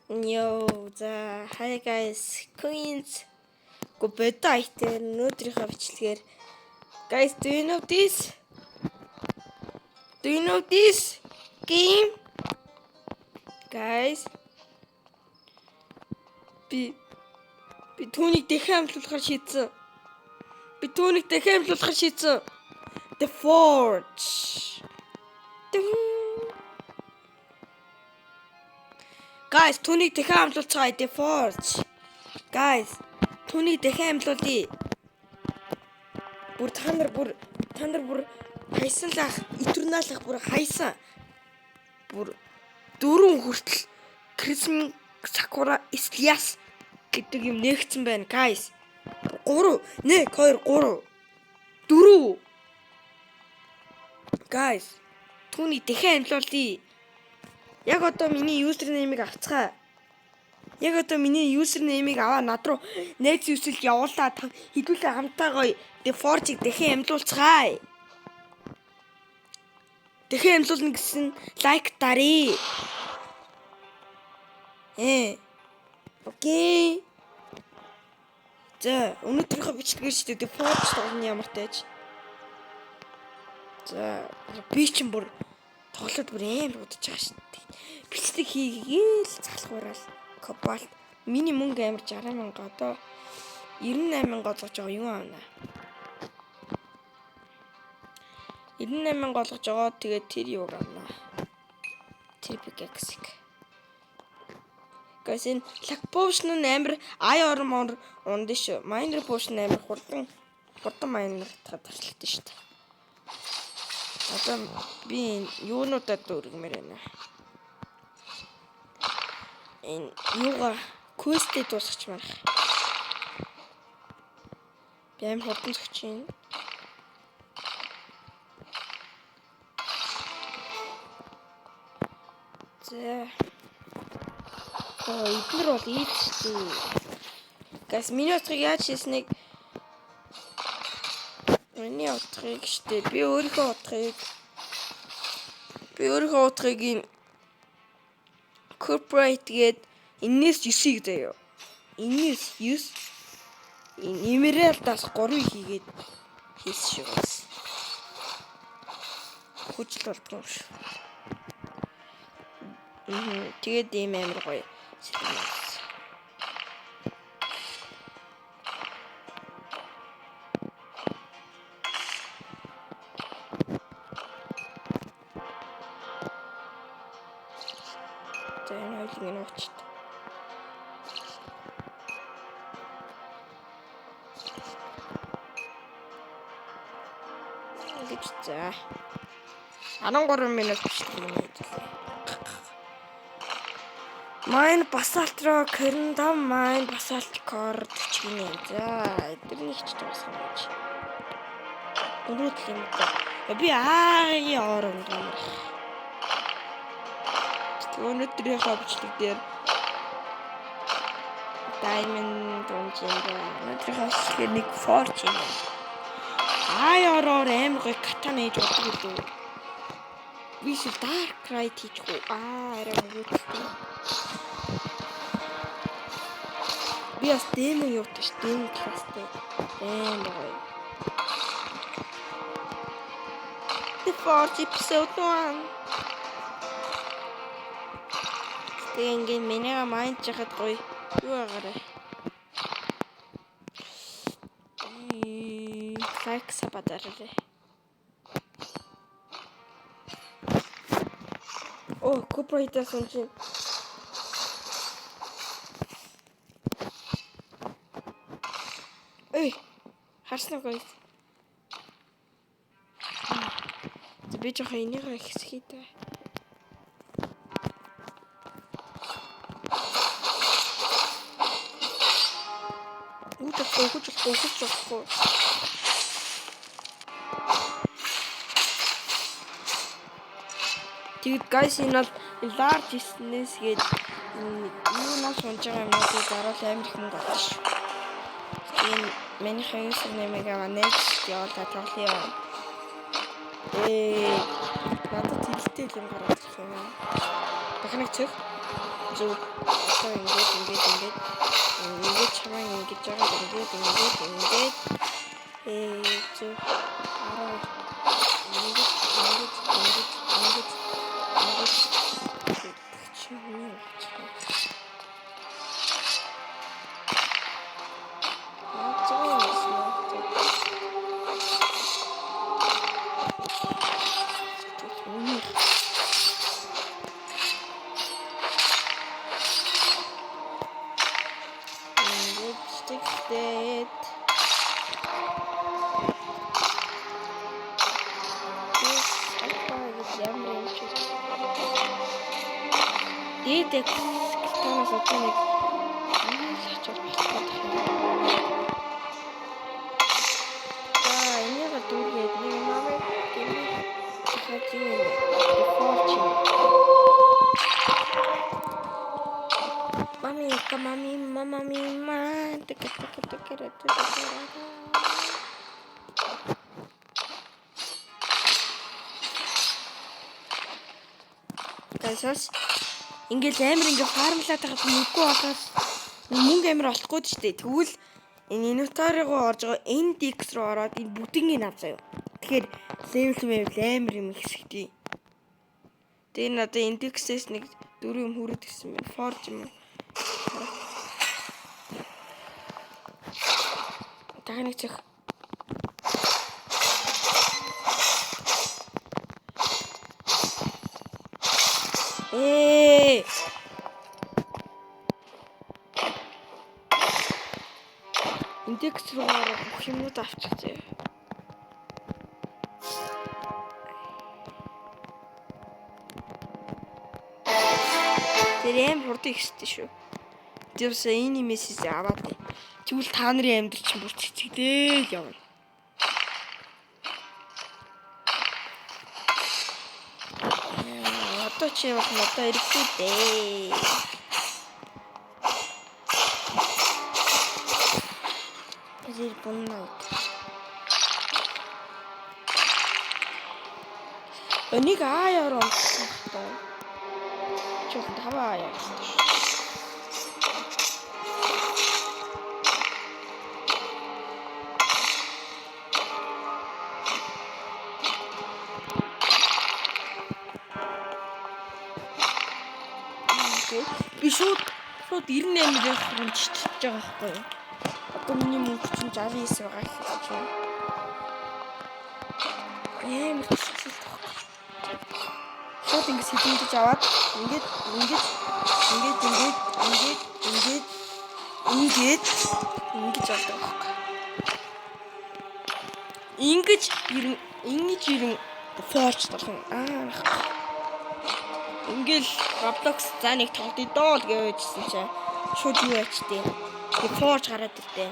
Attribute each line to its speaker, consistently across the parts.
Speaker 1: Yo, hi guys, Queens. Go beta item өнөөдрийнхөө бичлэгээр. Guys, do you know this? Do you know this game? Guys. Би түүнийг дахин амлуулахар шийдсэн. The Forge. Guys, түүнийг дахин амлуулцгаая. The Forge. Guys, түүнийг дахин амлуулъя. Бүр та нар бүр хайсан лах, итүрнаалах бүр хайсан. Бүр 4 хүртэл Крисмин Сакура Исляс гэдэг юм нээгдсэн байна, guys. 3 1 2 3 4 Guys, түүний дахин амлуулъя. Яг одоо миний юзернеймийг авцгаа. Аваа над руу найз юусэлд явуулаад хэдүүлээ хамтаа гоё The Forge-ийг дахин амлуулцгаая. Дахин амлуулна гэсэн лайк даръя. Окей. За, өнөөдрийнхөө бичлэгээр ч The Forge тоглоно ямар тааж. За, би ч бүр тоглоод бүр амар удаж байгаа шүү дээ. Бичлэг хийгээл залхуурал. Кобальт миний мөнгө амар 60,000 одоо 98,000 олгож байгаа юу аана. 98,000 олгож байгаа. Тэгээд тэр юу аана. Тэр пикэксик. Гэсэн лак поушн амар ай ормор унд ш. Майнер поушн амар хурдан майнер татгалтай шүү дээ. Одоо би юунуудад дөргмээр байна. Энэ юуга квестэд дуусгач марах. Би аим хурдан зогч юм. За. Эдгээр бол ийдчтэй. Газ миний утгыг яаж хийснийг миний утгыг штэ. Би өөрийнхөө утгыг ин corporate гээд энэс 9-ийг заяа. Энэс 9 Emerald-аас 3-ыг хийгээд хийсэн шүү бас. Хүчл болдгоо шүү. Тэгээд ийм амар гоё. Энэ очт. За. 13 минут бичлэг. Майн басалт руу кэрнда майн басалт корд чигнэ. За, эдгээр нэг ч дуусах юм чи. Өнөөдөр юм да. Би аагийн оронд юм. Өнөөдрийнхөө бичлэг дээр Diamond унжинда. Өнөөдрийнхөө бичлэгээр нэг Forge юм. Ороор амар гоё катана хийж болдог үү. Би ч Dark Ride хийж гоо. Арай өнгөтэй. Би бас демон юутай ш, демон класстай. Гоё. The Forge episode 1. Ингээ миний майнд жахад гоё юу агаарай. Лайк сабадараа. Corporate сончин. Харснаа гоё. Би жоо энийг хэсхий даа. Хүч. Тэгээд guys энэ бол large business гээд юунаас унж байгаа юмнуудыг даруул амар их мөнгө олно шүү. Энэ миний хайсан нэмэг аваа next явуулаад тоглоё. Надад тэлтэй юм гараад ирэх юм. Дахин нэг цэг. Зөв. Одоо ингээд чамаа ингэж байгаа ингээд зөв. Араа ингээд чимээ. Дээд танаас одоо нэг хачаад болохгүй. За энийг дүүргээд нэг намайг хачиж мама Гайсаас ингээл амар ингээ фармлаад байгаад нүггүй байхаас мөнгө амар олохгүй ч дээ. Тэгвэл энэ инвентаригоо орж байгаа NDX руу ороод энэ бүтэнгийн авзаа юу. Тэгэхээр level амар юм ихсэхтэй. Тэгээ надад NDX-ээс нэг 4 юм хүрээд ирсэн байна. Forge юм. Тагныг чих. Индекс руу орох юмнууд авчихъя. Тэр юм хурдан ихсдэг шүү. Тэрс энэ мессеж аваад. Тэгвэл та нарын амьдрал чинь бүр цэцгэлээ явна. Одоо чи яг надад ирэхгүй дээ. Эзэр буннаа. Энийг аяар онцлоо. Чул таваа яа. Би шууд 98 хончиж байгаа байхгүй юу? Одоо миний мөнгө чинь 69 байгаа гэж байна. Амар хэцүү тоххой. Шууд ингэж хилэмдэж аваад ингэж авдаг байхгүй. Ингэж ирэн forge толгон ингээл Roblox за нэг тоглоё доо л гэвэжсэн чинь шууд юу ячтэй. Тэг forge гараад ирдээ.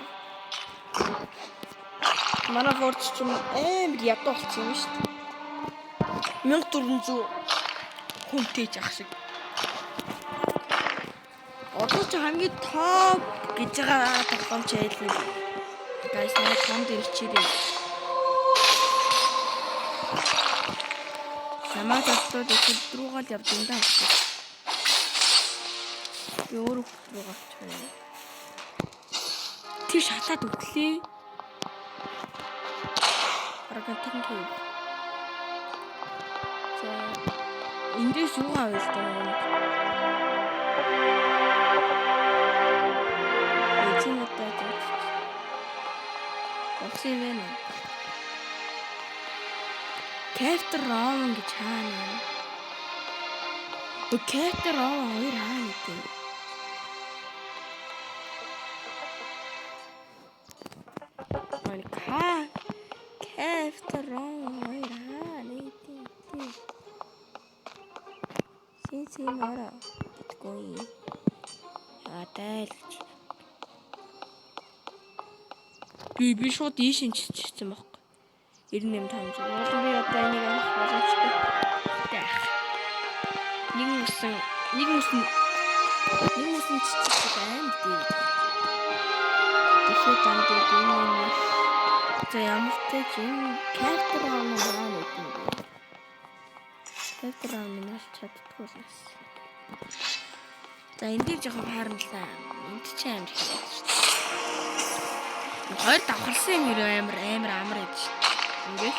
Speaker 1: Манай forge ч юм амар ядуу болсон юм шүү дээ. 1400 хүнтэй ах шиг. Одоо ч хамгийн топ гэж байгаа тоглоомч байлгүй. Guys манай тонд ирчээрээ. Намаа тавтууд их руугаал явд юм даа. Би өөр руу гавчихсан. Тэр шатаад өглөө. Аргантин төв. За эндээс юу авъя л даа. Эцэнэтэй гэж. Оксин байна. Captain Ron гэж хаана. Captain Ron хоёр хаана гэдэг. Captain Ron хоёр хаана гэдэг. Синсимара гэдэггүй. Атайлж. Би шууд ийшин чичсэн баг. 98 500. Болон би одоо энийг авах боломжтой. Нэг мөсөн чичсэн байна дээ. Тэгэхээр танд энэ за ямар ч юм Captain Ron байна гэдэг. Captain Ron маш чаддгүй л. За энэ дээр жоохон харамлаа. Энд чи амар их байна шүү дээ. Хоёр давхарсан юм ирээ амар амар гэж шүү дээ.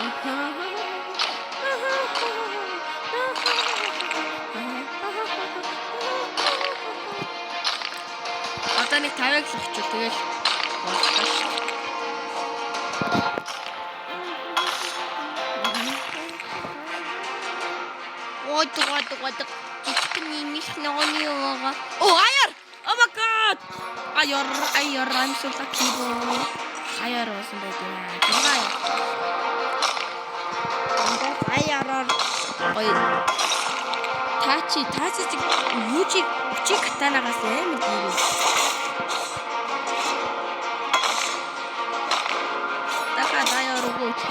Speaker 1: Ингээд одоо нэг 50-ыг л авчвал тэгэл болчихсон шүү дээ. What жижигний мишнооны байгаа. Oh аяр. Oh my god. Аяр I'm so lucky bro. Аяр уусан байдаг. Аяараар гоё. Таачи юучи катанагаас амар дийв. Дахиад аяар өгөөч.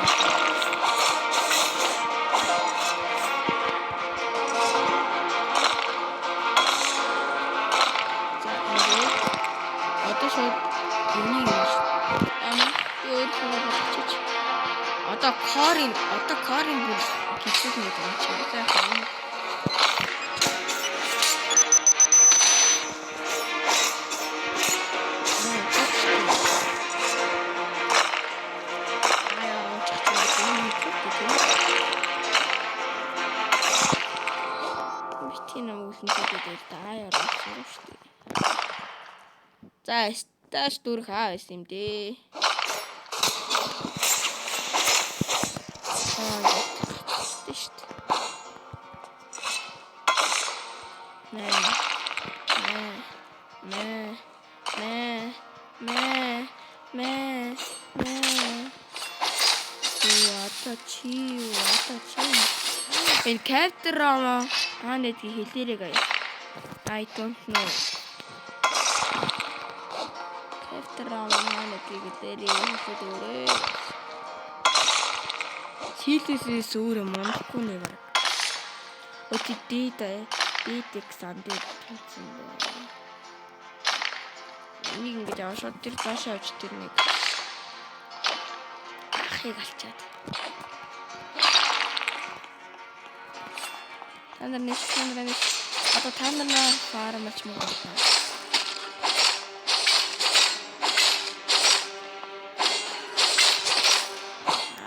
Speaker 1: Одоо корин бүр гисэх нэг юм чи. За стаж дүр хаа байсан юм дээ. Энэ character хаанад хэлээрэй гая. I don't know. Character хаанад хэлээрэй. Сийлээс өөр юм монхгүй нэ баг. Өчиг дээд сандад тэнцэн байна. Энийг ингэж аваад тэр цаашаа авч тэр нэг ахыг алчаад. Танарнес одоо танарнаа фармч мөн байна.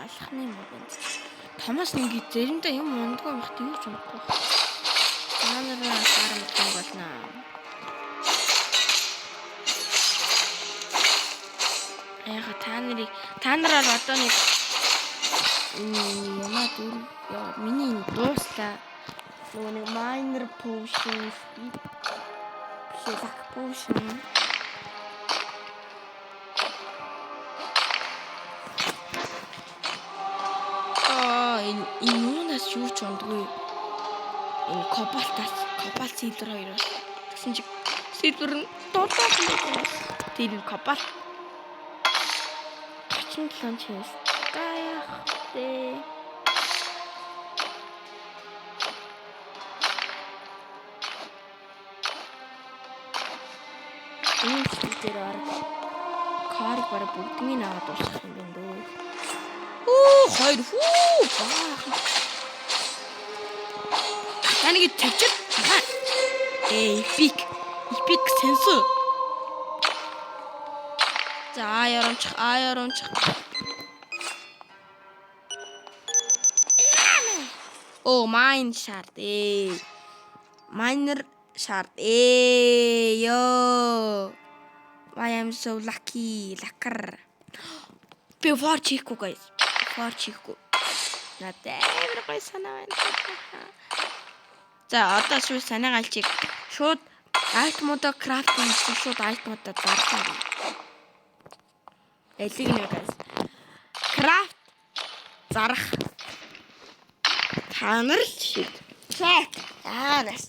Speaker 1: Алхны мөн. Томас нэг зэрэмдээ юм ундгаа байх тийм ч юмгүй. Танарнаа фармч мөн болно. Яга танараар одоо нэг юмаа дүр миний дуустаа нөгөө нэг minor potion black potion энэ юунаас юу ч ондгүй энэ кобальт silver хоёроос тэгсэн чи silver нь дуудаад байна. Тэр кобальт 37 чээс таях дээ. Энэ дээр карыг бараг бүгднийг аваад дуусгах юм байна дөө. Хоёр баах. Таныг тавьчих. Epic sense. За аярамч. Oh, mine shard. Miner shard. Yo. I am so lucky. Lucker. Before Chico, guys. Before Chico. Not everybody санаа байна. За одоо шууд санаа галчиг. Шууд айтмуудаа крафт хийх шууд айтмуудаа зарцгаа. Элиг нэ guys. Крафт зарах. Танар шид. Check. Нас.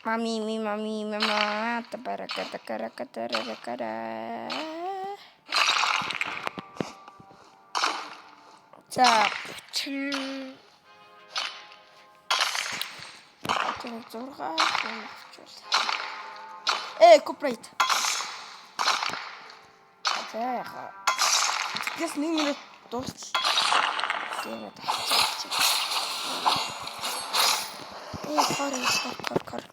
Speaker 1: Мама, табараката. За, зургаа авчвал. Copyright. Сайхан. Тэгээс 1 минут дуусчихлаа. Тэгээд тачаач. Кор.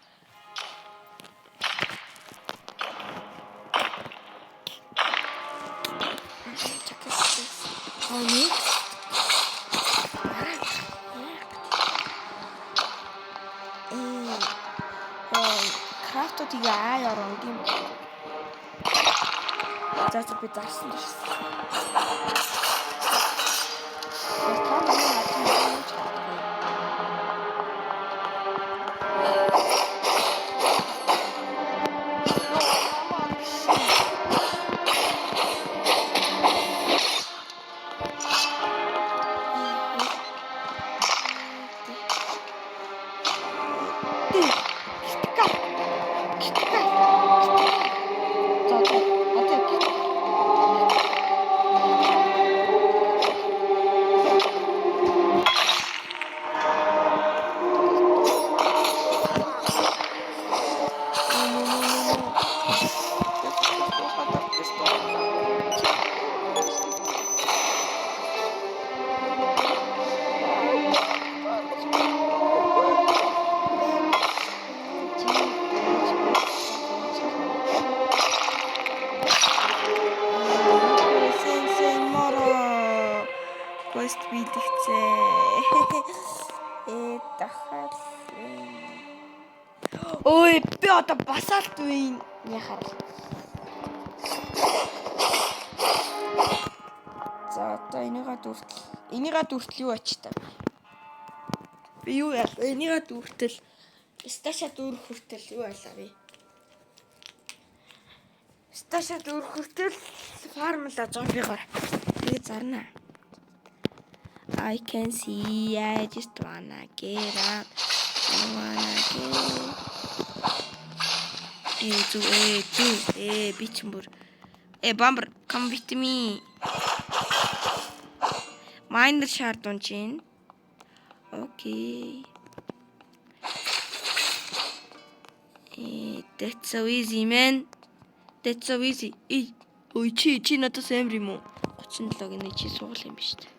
Speaker 1: Крафтыг яаран тийм. За би зарсан дээс. Quest биелэгцээ. Дахиад. Ой, би одоо басаалт үе яхаар. За одоо энийга дүртэл юу ач та. Би юу яа? Энийга дүртэл сташа дүүрэх хүртэл юу байлаа би? Сташа дүүрэх хүртэл фармла зомбигоор. Би зарна. I can see, I just wanna get up. I wanna get. Bitchmur. Bomber, come with me. Miner shard on chin. Okay. That's so easy, man. That's so easy. Ой, чи надаас амар юм уу? 37-гийн чи сугал юм биш үү?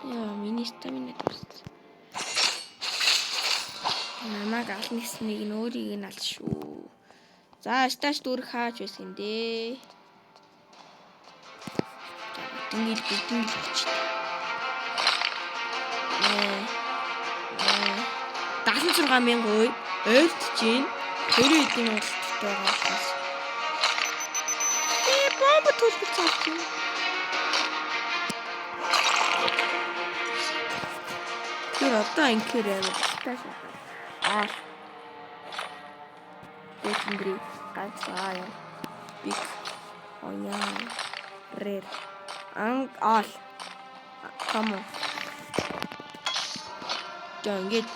Speaker 1: Яа, миний стамина дууссан. Намайг алныснийг нь өөрийг нь алж шүү. За, сташ дүүрэх хааж байсан дээ. Тэнгил болчих. 76,000 ой. Ойлт чинь 20 эдийн уулттай байгаа. Бомб төлбөр цаасан. Тэр одоо инкер яваад таа. Тэнгэр ганцаа биг ояа рэр all come on. Ингээд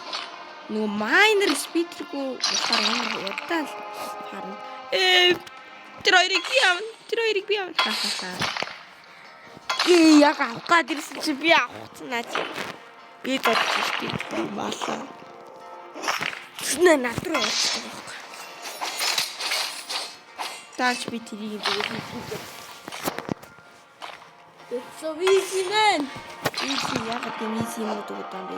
Speaker 1: нөгөө майнер спитергүй болохоор амар удаал харна. Тэр хоёрыг би авна. Яг авах гад ирсэн чи би авахцнаа чи. Би бодчих тийм маалаа. Наа натруу болчихсон байхгүй. Таач би тэрийг дүүрэх. It's so easy, man. Easy, яг тийм easy юм уу гэдэг юм бэ.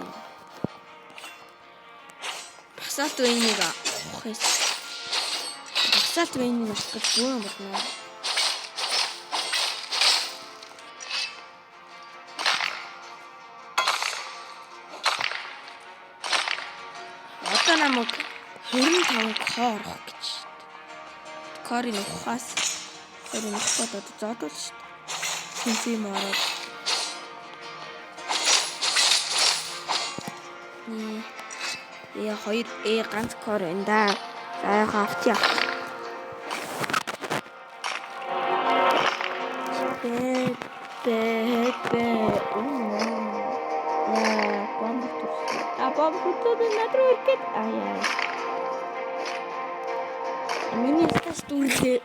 Speaker 1: Басаалт үеийг авах юм. Басаалт үеийг авах гэж юу юм бэ? Одоо намайг 25 кор орох гэж. Корын ухаас 25 одоо зодвол шүү дээ. Синсим ороод. Хоёр ганц кор энэ да. За яхаа авчих. Бомб надруу иргээд аяа. Миний стас дүүрлээ.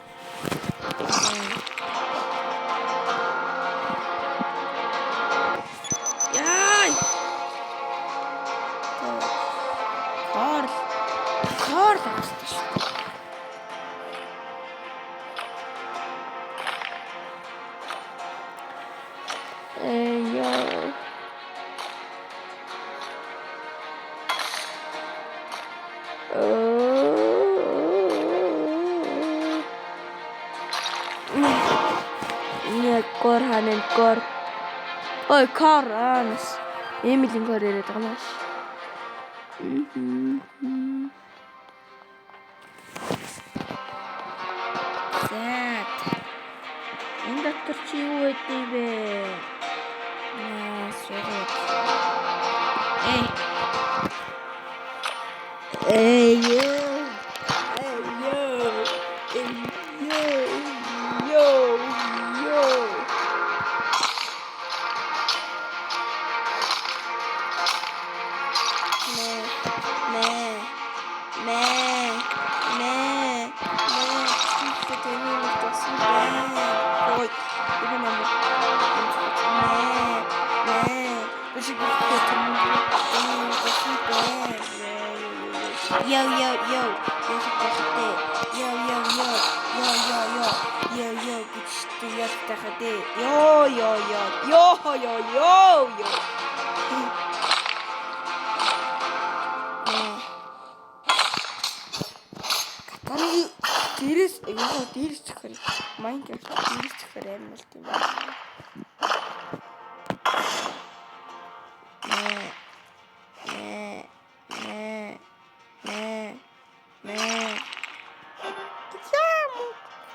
Speaker 1: Яй. Кор тагсдаг шүү. Гор ханаа гор. Ой, Коранс. Эмилийн гор яриад байгаа маш. Зат. Энэ доктор чи юу гэдэг вэ? Сорок. Yo. Дээрс зөхөр. Майнкрафт дээрс зөхөр амар тийм байна.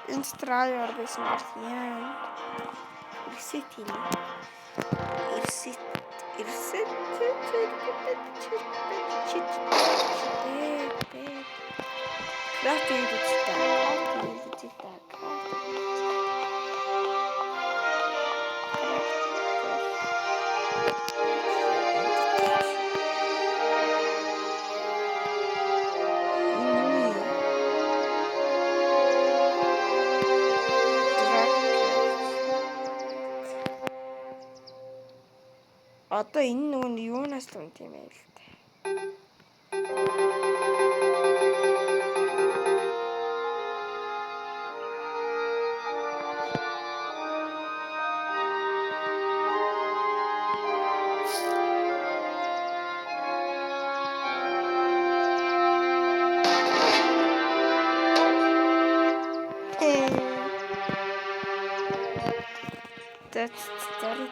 Speaker 1: Инстрайер байсан байна. Ирсэт. Одоо энэ нөгөө юунаас л юм бэ л дээ. That's story.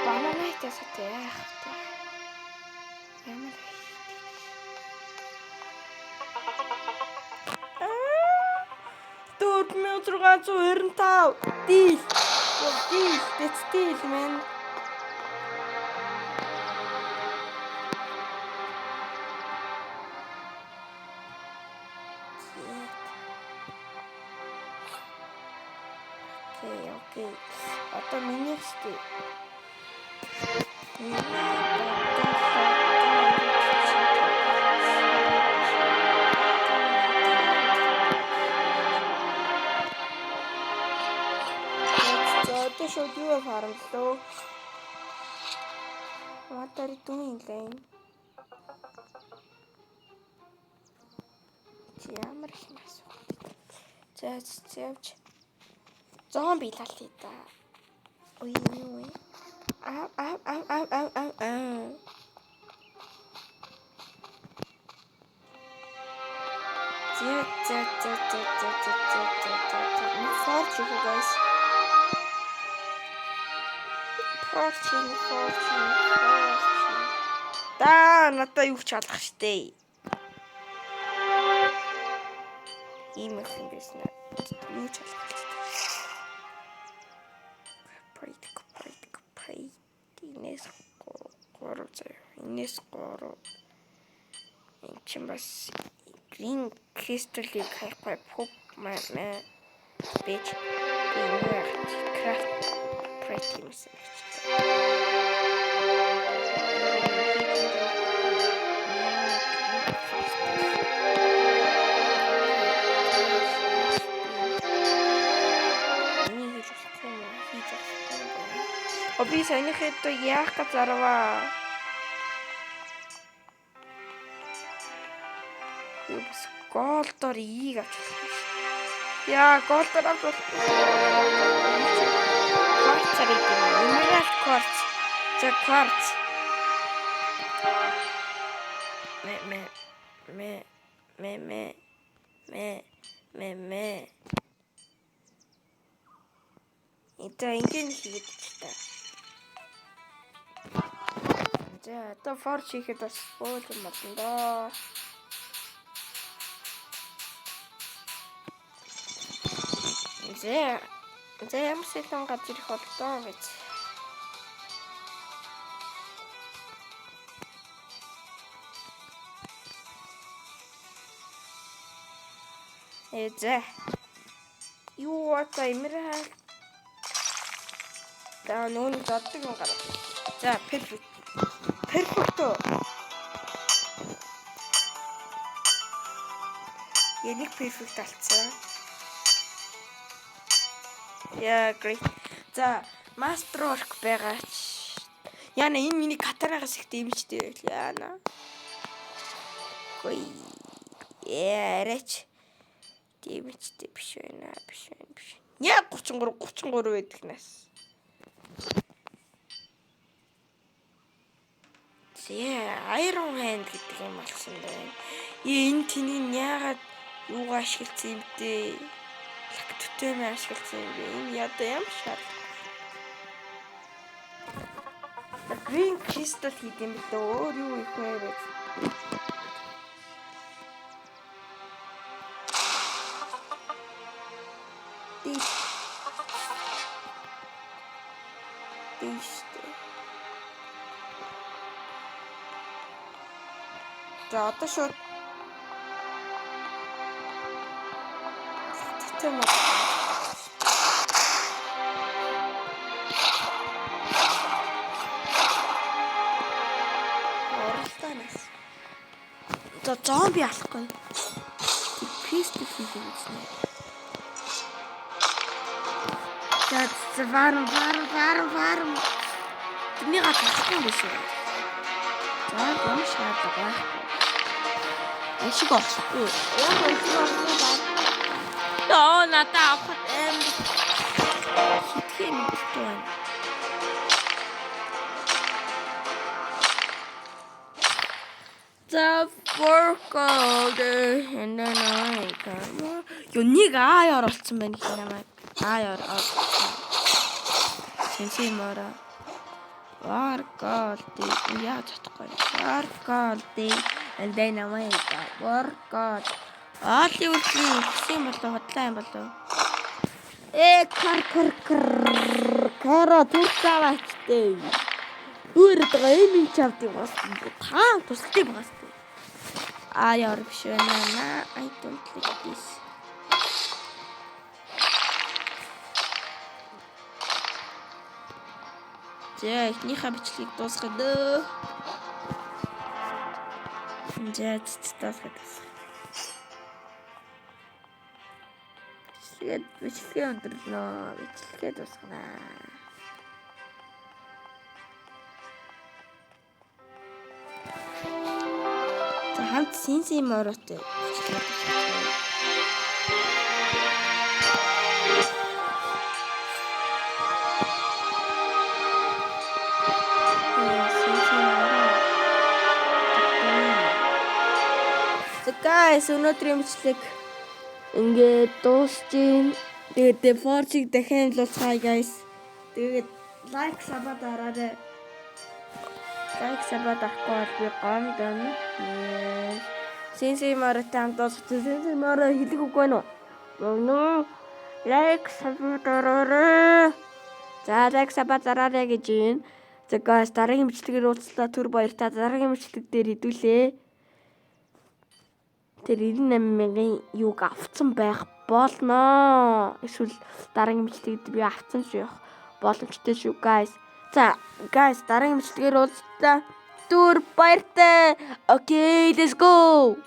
Speaker 1: Бананайтаас яах вэ? Ямар 4695 deal. That's deal, man. Okay. Одоо миний хэстэй. Шууд юу фармлоо. What are you doing, Lane? Ямар их асуу. Зөөж. Зомби лалъя да. Ой. Fortune, guys. Fortune. Надаа юу ч алах штэ. Ийм их юм байсан. Юу ч алах штэ. Pray. Инээс 3. Энд чинь бас green crystal-ийг хайхгүй pop маа bitch. Craft pretty message. Би санийхээ яах гэж зарваа. бас голдоор ийг авч болох. Яа, голдоор авч болох. Quartz ариг. Emerald quartz. За quartz. Мэ. Это ингийн хийгээд та. За, одоо forge хийхэд бас өөр юм болно доо. За ямар сэлэн газар их болдоо гэж. За. Юу одоо Emerald. За нүүн доддог юм гарав. За perfect. Яник perfect алцсан. Яа, great. За, master work байгаач. Яна энэ миний катарагаас их дэмжтэй байл. Яна. Ой. Яарэч. Дэмжтэй биш байна. Яа 33 байдаг нас. Iron hand гэдэг юм болсон байна. Энэ тний яагаад юугаа ашигласан юм бэ? Лактотем ашигласан юм бэ? Энэ ядаа юм шал. Green crystal хийх юм бэ? Өөр юу их вэ? За одоо шууд тэм оролтоноос. За зомби алахгүй. Пистол хийх юм байна. За варм. Тэнийг авахгүй юм биш үү? За юм шаардлагатай. Эшиг орлоо. Яа, надад авах юм. Хитгэн битүүн. За workout and then I come. Юуник аяар олцсон байна гэх юм аа. Аяар. Сэнсимара. Workout яа чадахгүй. Workout and then I workout. Аали үлдээ ихсэн болоо хотлаа юм болоо. Кара туртавачтэй. Үрдээ юм чавд юм бас. Таа тусдыг бас. Яар биш байна. I don't like this. За ихнийхээ бичлэгийг дуусгах дөө. За дуусгах. Бичлэгээ өндөрлөө. Бичлэгээ дуусгана. За хамт синси моротой бичлэгээ дуусгана. Guys, өнөөдрийн бичлэг ингээд дуусчих. Тэгээд forge-ийг дахин амлуулцгаая guys. Тэгээд like сабад дараарай. Like сабад авахгүй би гомдон. Синси моротой хамт дуусчих. Синси моро хэлэх үгүй нөө. Нөө like сабад дараарай. За like сабад дараарай гэж юм. За guys, дараагийн бичлэгээр уулзлаа. Түр баяртай. Дараагийн бичлэг дээр хэдүүлээ. Тэр 98,000-ын юуг авцсан байх болно. Эсвэл дараагийн бичлэгт би авцсан ч явах боломжтой шүү guys. За guys, дараагийн бичлэгээр уулзлаа. Түр баяртай. Okay, let's go.